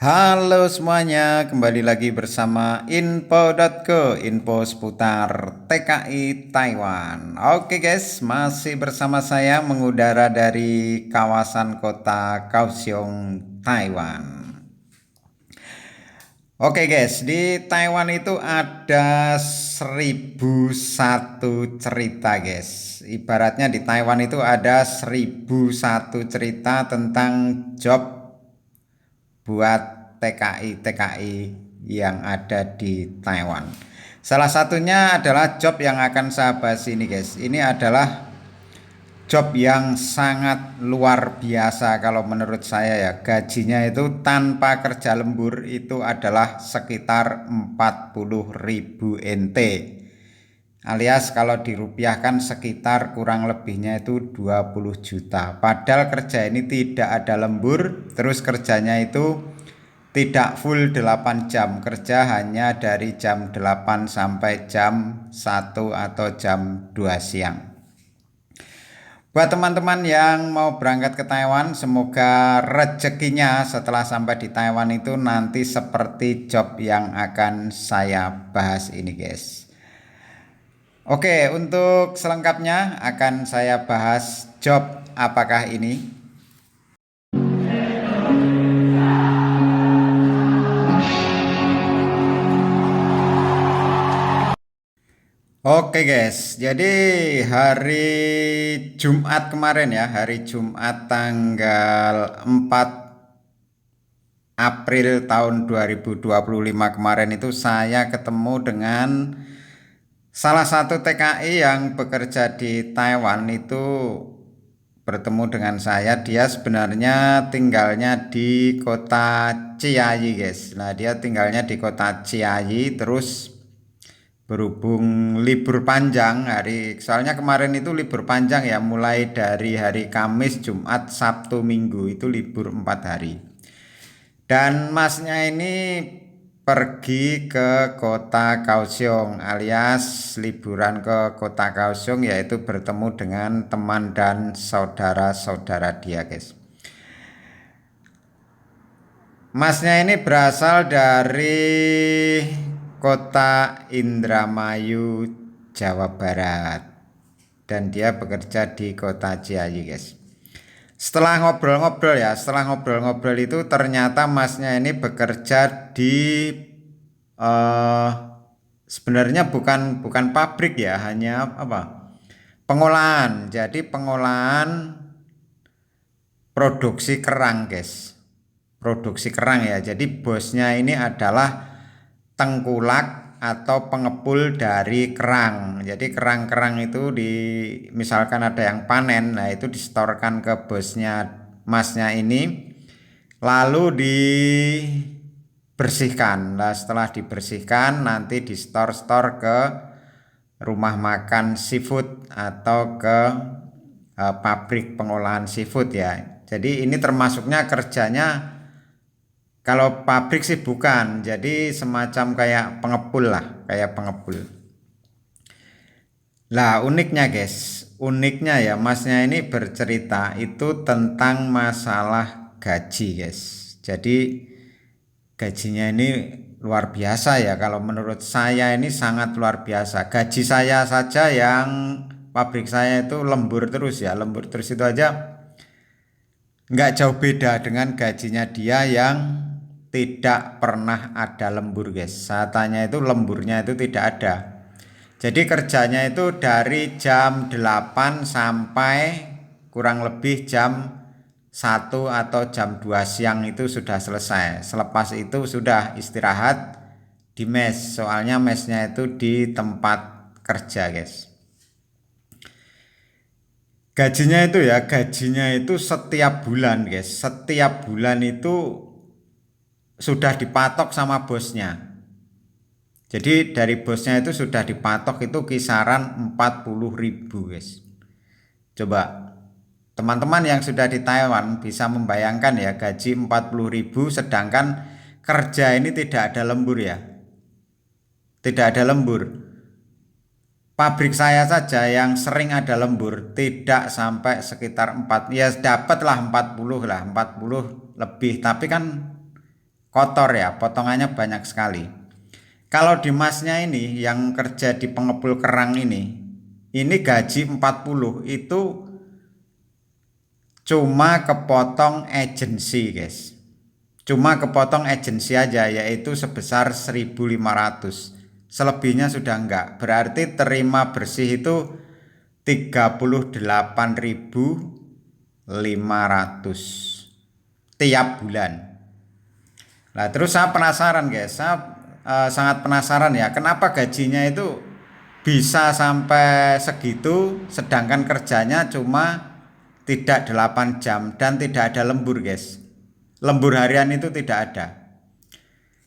Halo semuanya, kembali lagi bersama info.co, info seputar TKI Taiwan. Oke guys, masih bersama saya mengudara dari kawasan kota Kaohsiung, Taiwan. Oke guys, di Taiwan itu ada 1001 cerita guys. Ibaratnya di Taiwan itu ada 1001 cerita tentang job buat TKI yang ada di Taiwan. Salah satunya adalah job yang akan saya bahas ini guys. Ini adalah job yang sangat luar biasa kalau menurut saya ya. Gajinya itu tanpa kerja lembur itu adalah sekitar 40.000 NT. Alias kalau dirupiahkan sekitar kurang lebihnya itu 20 juta. Padahal kerja ini tidak ada lembur, terus kerjanya itu tidak full 8 jam, kerja hanya dari jam 8 sampai jam 1 atau jam 2 siang. Buat teman-teman yang mau berangkat ke Taiwan, semoga rezekinya setelah sampai di Taiwan itu nanti seperti job yang akan saya bahas ini guys. Oke, untuk selengkapnya akan saya bahas job apakah ini. Oke guys, jadi hari Jumat kemarin ya, hari Jumat tanggal 4 April tahun 2025 kemarin itu saya ketemu dengan salah satu TKI yang bekerja di Taiwan itu bertemu dengan saya. Dia sebenarnya tinggalnya di kota Chiayi guys. Nah dia tinggalnya di kota Chiayi, terus berhubung libur panjang soalnya kemarin itu libur panjang ya, mulai dari hari Kamis, Jumat, Sabtu, Minggu itu libur 4 hari. Dan masnya ini pergi ke kota Kaohsiung alias liburan ke kota Kaohsiung, yaitu bertemu dengan teman dan saudara-saudara dia guys. Masnya ini berasal dari kota Indramayu, Jawa Barat, dan dia bekerja di kota Ciayi guys. Setelah ngobrol-ngobrol itu ternyata masnya ini bekerja di eh, sebenarnya bukan pabrik ya, hanya apa? Pengolahan. Jadi pengolahan produksi kerang guys. Produksi kerang ya. Jadi bosnya ini adalah tengkulak atau pengepul dari kerang. Jadi kerang-kerang itu misalkan ada yang panen, nah itu disetorkan ke bosnya masnya ini, lalu dibersihkan. Nah setelah dibersihkan nanti distor-stor ke rumah makan seafood atau ke pabrik pengolahan seafood ya. Jadi ini termasuknya kerjanya, kalau pabrik sih bukan, jadi semacam kayak pengepul lah, kayak pengepul. Lah uniknya guys, uniknya ya masnya ini bercerita itu tentang masalah gaji guys. Jadi gajinya ini luar biasa ya, kalau menurut saya ini sangat luar biasa. Gaji saya saja yang pabrik saya itu lembur terus ya, lembur terus itu aja nggak jauh beda dengan gajinya dia yang tidak pernah ada lembur guys. Saya tanya itu lemburnya itu tidak ada. Jadi kerjanya itu dari jam 8 sampai kurang lebih jam 1 atau jam 2 siang itu sudah selesai. Selepas itu sudah istirahat di mes. Soalnya mesnya itu di tempat kerja guys. Gajinya itu setiap bulan guys. Setiap bulan itu sudah dipatok sama bosnya. Jadi dari bosnya itu sudah dipatok itu kisaran 40.000 guys. Coba teman-teman yang sudah di Taiwan bisa membayangkan ya, gaji 40.000 sedangkan kerja ini tidak ada lembur ya. Tidak ada lembur. Pabrik saya saja yang sering ada lembur tidak sampai sekitar 4, ya dapatlah 40 lah, 40 lebih, tapi kan kotor ya, potongannya banyak sekali. Kalau di masnya ini yang kerja di pengepul kerang ini gaji 40 itu cuma kepotong agensi guys. Cuma kepotong agensi aja, yaitu sebesar 1.500. Selebihnya sudah enggak. Berarti terima bersih itu 38.500 tiap bulan. Nah terus saya penasaran guys, saya sangat penasaran ya, kenapa gajinya itu bisa sampai segitu sedangkan kerjanya cuma tidak 8 jam dan tidak ada lembur guys. Lembur harian itu tidak ada.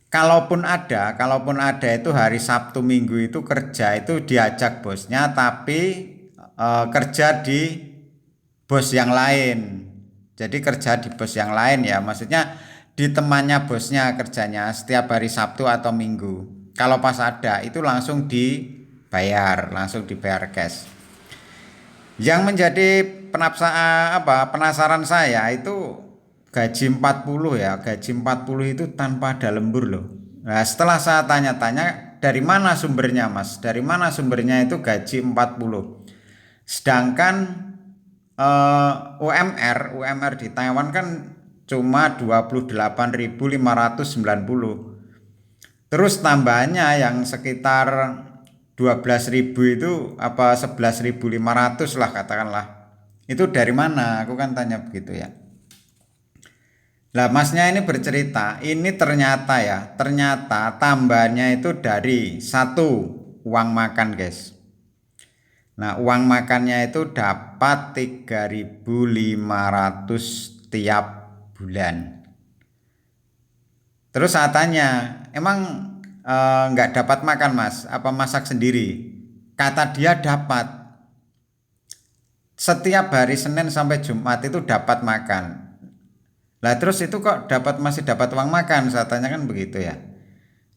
Kalaupun ada itu hari Sabtu Minggu itu kerja itu diajak bosnya, tapi kerja di bos yang lain. Jadi kerja di bos yang lain ya, maksudnya di temannya bosnya kerjanya setiap hari Sabtu atau Minggu. Kalau pas ada itu langsung dibayar cash. Yang menjadi penasaran saya itu gaji 40 ya, gaji 40 itu tanpa ada lembur loh. Nah, setelah saya tanya-tanya dari mana sumbernya Mas? Dari mana sumbernya itu gaji 40? Sedangkan UMR di Taiwan kan cuma 28.590. Terus tambahannya yang sekitar 12.000 itu apa 11.500 lah katakanlah. Itu dari mana? Aku kan tanya begitu ya. Lah masnya ini bercerita, ini ternyata tambahannya itu dari satu uang makan guys. Nah uang makannya itu dapat 3.500 tiap bulan. Terus saya tanya, emang nggak dapat makan Mas? Apa masak sendiri? Kata dia dapat. Setiap hari Senin sampai Jumat itu dapat makan. Lah terus itu kok masih dapat uang makan? Saya tanya kan begitu ya.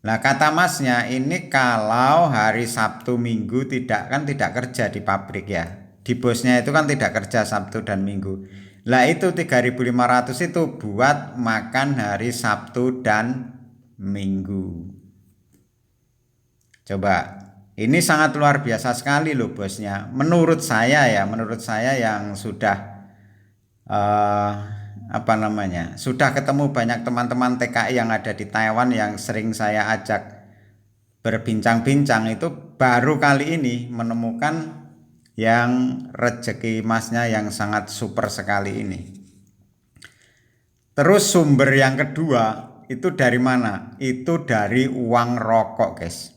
Nah kata masnya ini kalau hari Sabtu Minggu tidak kerja di pabrik ya. Di bosnya itu kan tidak kerja Sabtu dan Minggu. Lah itu 3.500 itu buat makan hari Sabtu dan Minggu. Coba, ini sangat luar biasa sekali loh bosnya. Menurut saya yang sudah sudah ketemu banyak teman-teman TKI yang ada di Taiwan yang sering saya ajak berbincang-bincang, itu baru kali ini menemukan yang rezeki masnya yang sangat super sekali ini. Terus sumber yang kedua itu dari mana? Itu dari uang rokok guys.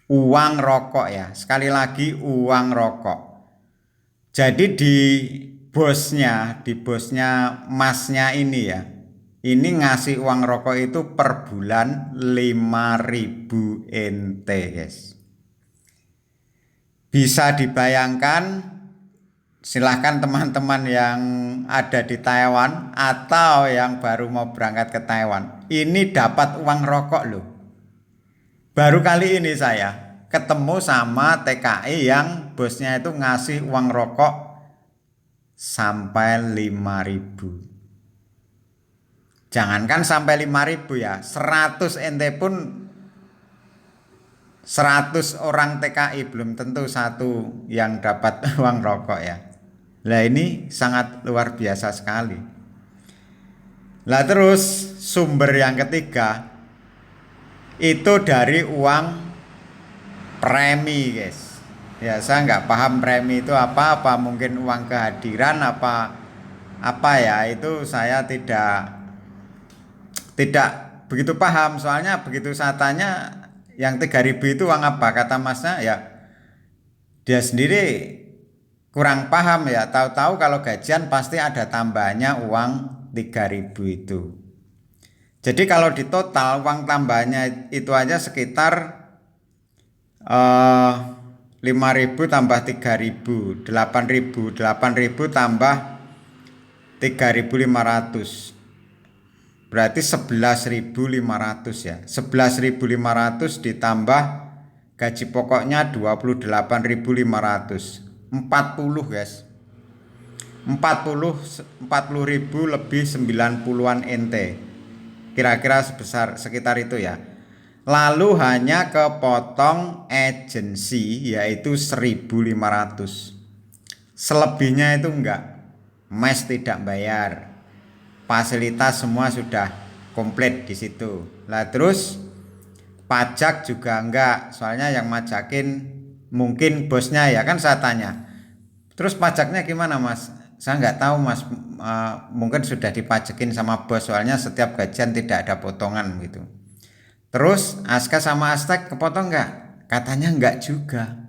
Uang rokok ya, sekali lagi uang rokok. Jadi di bosnya masnya ini ya, ini ngasih uang rokok itu per bulan 5.000 NT guys. Bisa dibayangkan, silahkan teman-teman yang ada di Taiwan atau yang baru mau berangkat ke Taiwan, ini dapat uang rokok loh. Baru kali ini saya ketemu sama TKI yang bosnya itu ngasih uang rokok sampai 5.000. Jangankan sampai 5.000 ya, 100 NT pun 100 orang TKI belum tentu satu yang dapat uang rokok ya. Lah ini sangat luar biasa sekali. Lah terus sumber yang ketiga itu dari uang premi guys. Ya saya nggak paham premi itu apa mungkin uang kehadiran apa ya, itu saya tidak begitu paham. Soalnya begitu saya tanya yang 3.000 itu uang apa, kata masnya ya dia sendiri kurang paham ya, tahu-tahu kalau gajian pasti ada tambahannya uang 3.000 itu. Jadi kalau di total uang tambahannya itu aja sekitar 5.000 tambah 3.000, 8.000 tambah 3.500. Berarti 11.500 ya. 11.500 ditambah gaji pokoknya 28.500. 40 guys. 40.000 lebih 90-an NT. kira-kira sebesar sekitar itu ya. Lalu hanya kepotong agensi yaitu 1.500. Selebihnya itu enggak. Mes tidak bayar. Fasilitas semua sudah komplit di situ. Lah terus pajak juga enggak, soalnya yang majakin mungkin bosnya ya kan saya tanya. Terus pajaknya gimana mas? Saya nggak tahu mas. Mungkin sudah dipajakin sama bos, soalnya setiap gajian tidak ada potongan gitu. Terus Aska sama Aztek kepotong nggak? Katanya nggak juga.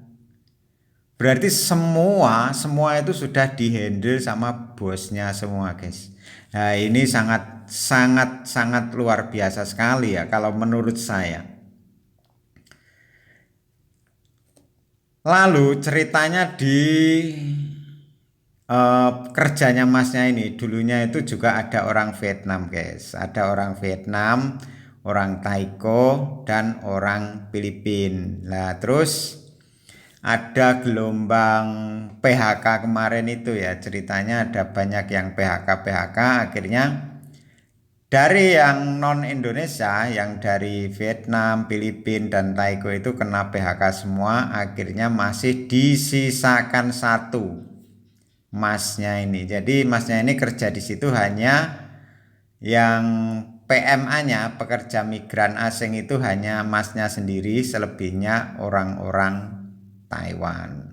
Berarti semua itu sudah dihandle sama bosnya semua guys. Nah ini sangat sangat sangat luar biasa sekali ya kalau menurut saya. Lalu ceritanya di kerjanya masnya ini dulunya itu juga ada orang Vietnam guys, ada orang Vietnam, orang Taiko dan orang Filipin. Nah terus ada gelombang PHK kemarin itu ya, ceritanya ada banyak yang PHK akhirnya dari yang non Indonesia, yang dari Vietnam, Filipina dan Taiko itu kena PHK semua, akhirnya masih disisakan satu masnya ini. Jadi masnya ini kerja di situ hanya yang PMA-nya, pekerja migran asing itu hanya masnya sendiri, selebihnya orang-orang Taiwan.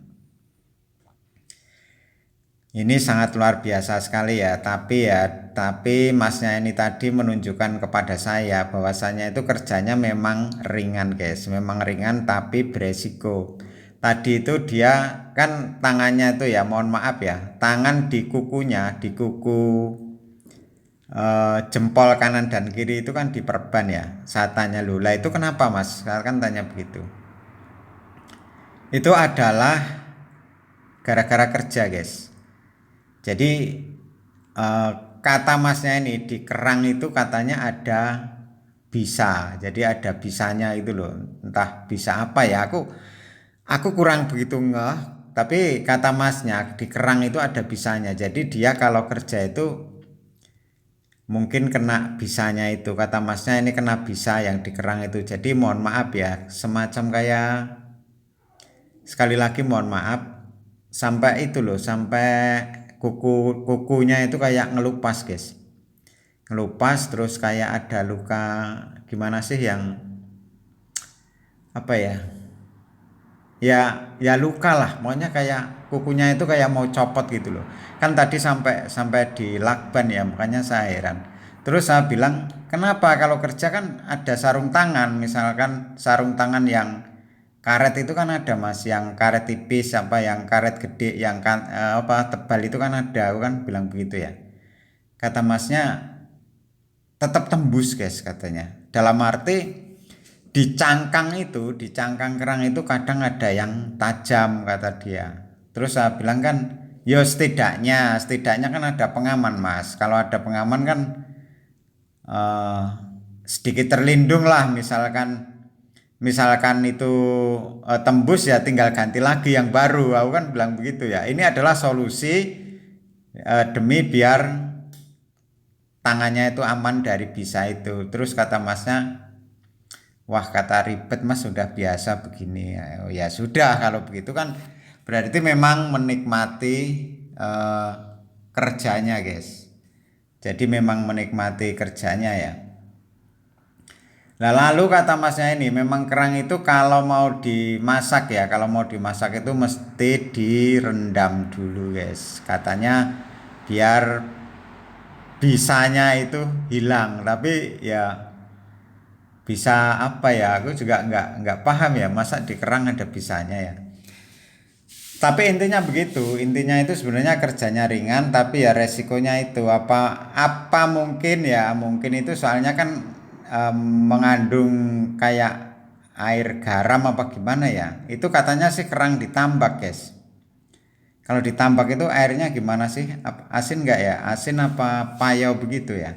Ini sangat luar biasa sekali ya, tapi masnya ini tadi menunjukkan kepada saya bahwasanya itu kerjanya memang ringan guys, memang ringan tapi beresiko. Tadi itu dia kan tangannya itu ya, mohon maaf ya, tangan di kukunya, di kuku jempol kanan dan kiri itu kan diperban ya. Saya tanya Lula itu kenapa mas? Saya kan tanya begitu. Itu adalah gara-gara kerja guys. Jadi eh, kata masnya ini di kerang itu katanya ada bisa. Jadi ada bisanya itu loh. Entah bisa apa ya. Aku kurang begitu ngeh. Tapi kata masnya di kerang itu ada bisanya. Jadi dia kalau kerja itu mungkin kena bisanya itu. Kata masnya ini kena bisa yang di kerang itu. Jadi mohon maaf ya. Semacam kayak sekali lagi mohon maaf sampai itu loh, sampai kukunya itu kayak ngelupas guys, ngelupas terus kayak ada luka gimana sih yang apa ya, ya luka lah maunya, kayak kukunya itu kayak mau copot gitu loh kan. Tadi sampai sampai di lakban ya, makanya saya heran. Terus saya bilang kenapa kalau kerja kan ada sarung tangan, misalkan sarung tangan yang karet itu kan ada mas, yang karet tipis apa yang karet gede yang apa tebal itu kan ada. Aku kan bilang begitu ya. Kata masnya tetap tembus guys katanya, dalam arti di cangkang itu, di cangkang kerang itu kadang ada yang tajam kata dia. Terus saya bilang kan yo setidaknya kan ada pengaman mas, kalau ada pengaman kan eh, sedikit terlindung lah. Misalkan itu tembus ya tinggal ganti lagi yang baru. Aku kan bilang begitu ya, ini adalah solusi demi biar tangannya itu aman dari bisa itu. Terus kata masnya, wah kata ribet mas, sudah biasa begini. Oh, ya sudah kalau begitu kan berarti memang menikmati eh, kerjanya guys. Jadi memang menikmati kerjanya ya. Nah lalu kata masnya ini memang kerang itu kalau mau dimasak ya, kalau mau dimasak itu mesti direndam dulu guys. Katanya biar bisanya itu hilang. Tapi ya bisa apa ya, aku juga nggak paham ya, masa di kerang ada bisanya ya. Tapi intinya begitu, intinya itu sebenarnya kerjanya ringan tapi ya resikonya itu apa mungkin ya, mungkin itu soalnya kan mengandung kayak air garam apa gimana ya. Itu katanya sih kerang ditambak guys. Kalau ditambak itu airnya gimana sih? Asin nggak ya? Asin apa payau begitu ya?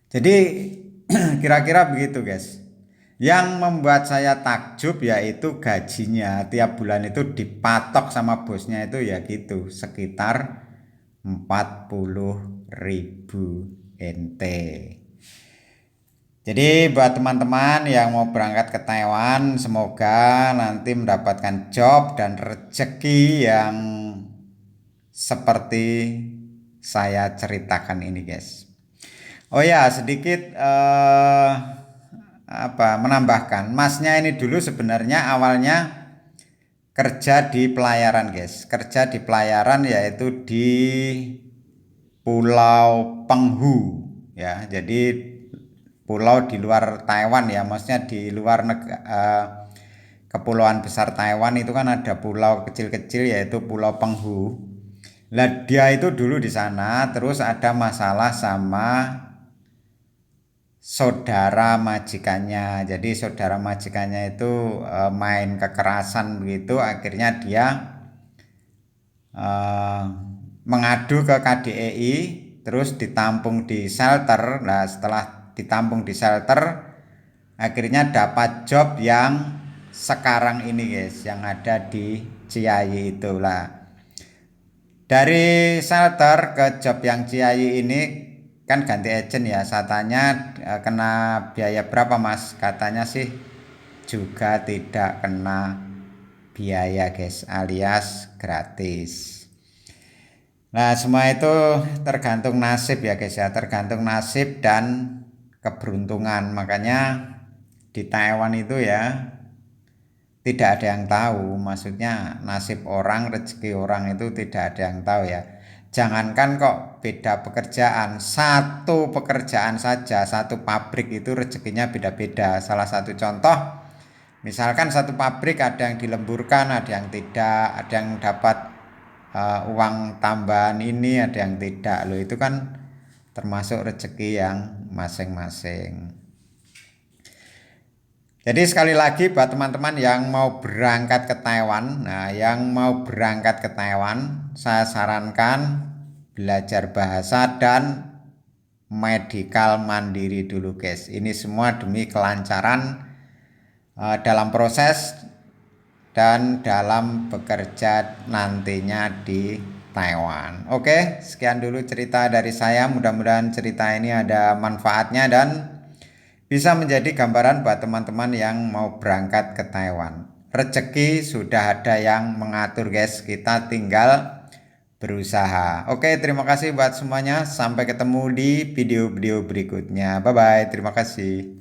Jadi kira-kira begitu guys. Yang membuat saya takjub yaitu gajinya tiap bulan itu dipatok sama bosnya itu ya gitu, sekitar 40.000 NT. Jadi buat teman-teman yang mau berangkat ke Taiwan, semoga nanti mendapatkan job dan rezeki yang seperti saya ceritakan ini, guys. Oh ya, sedikit menambahkan, masnya ini dulu sebenarnya awalnya kerja di pelayaran, guys. Kerja di pelayaran yaitu di Pulau Penghu, ya. Jadi pulau di luar Taiwan, ya, maksudnya di luar kepulauan besar Taiwan itu kan ada pulau kecil-kecil yaitu Pulau Penghu. Lah dia itu dulu di sana, terus ada masalah sama saudara majikannya. Jadi saudara majikannya itu main kekerasan begitu, akhirnya dia eh, mengadu ke KDEI, terus ditampung di shelter. Nah, setelah ditampung di shelter, akhirnya dapat job yang sekarang ini, guys, yang ada di Ciayi itulah. Dari shelter ke job yang Ciayi ini kan ganti agent, ya. Saya tanya kena biaya berapa, Mas? Katanya sih juga tidak kena biaya, guys, alias gratis. Nah, semua itu tergantung nasib, ya, guys, ya. Tergantung nasib dan keberuntungan. Makanya di Taiwan itu ya tidak ada yang tahu, maksudnya nasib orang, rezeki orang itu tidak ada yang tahu, ya. Jangankan kok beda pekerjaan, satu pekerjaan saja, satu pabrik itu rezekinya beda-beda. Salah satu contoh, misalkan satu pabrik ada yang dilemburkan, ada yang tidak, ada yang dapat uang tambahan ini, ada yang tidak. Loh, itu kan termasuk rezeki yang masing-masing. Jadi sekali lagi buat teman-teman yang mau berangkat ke Taiwan, nah yang mau berangkat ke Taiwan, saya sarankan belajar bahasa dan medical mandiri dulu, guys. Ini semua demi kelancaran dalam proses dan dalam bekerja nantinya di Taiwan. Oke, sekian dulu cerita dari saya. Mudah-mudahan cerita ini ada manfaatnya dan bisa menjadi gambaran buat teman-teman yang mau berangkat ke Taiwan. Rezeki sudah ada yang mengatur, guys. Kita tinggal berusaha. Oke, terima kasih buat semuanya. Sampai ketemu di video-video berikutnya. Bye-bye. Terima kasih.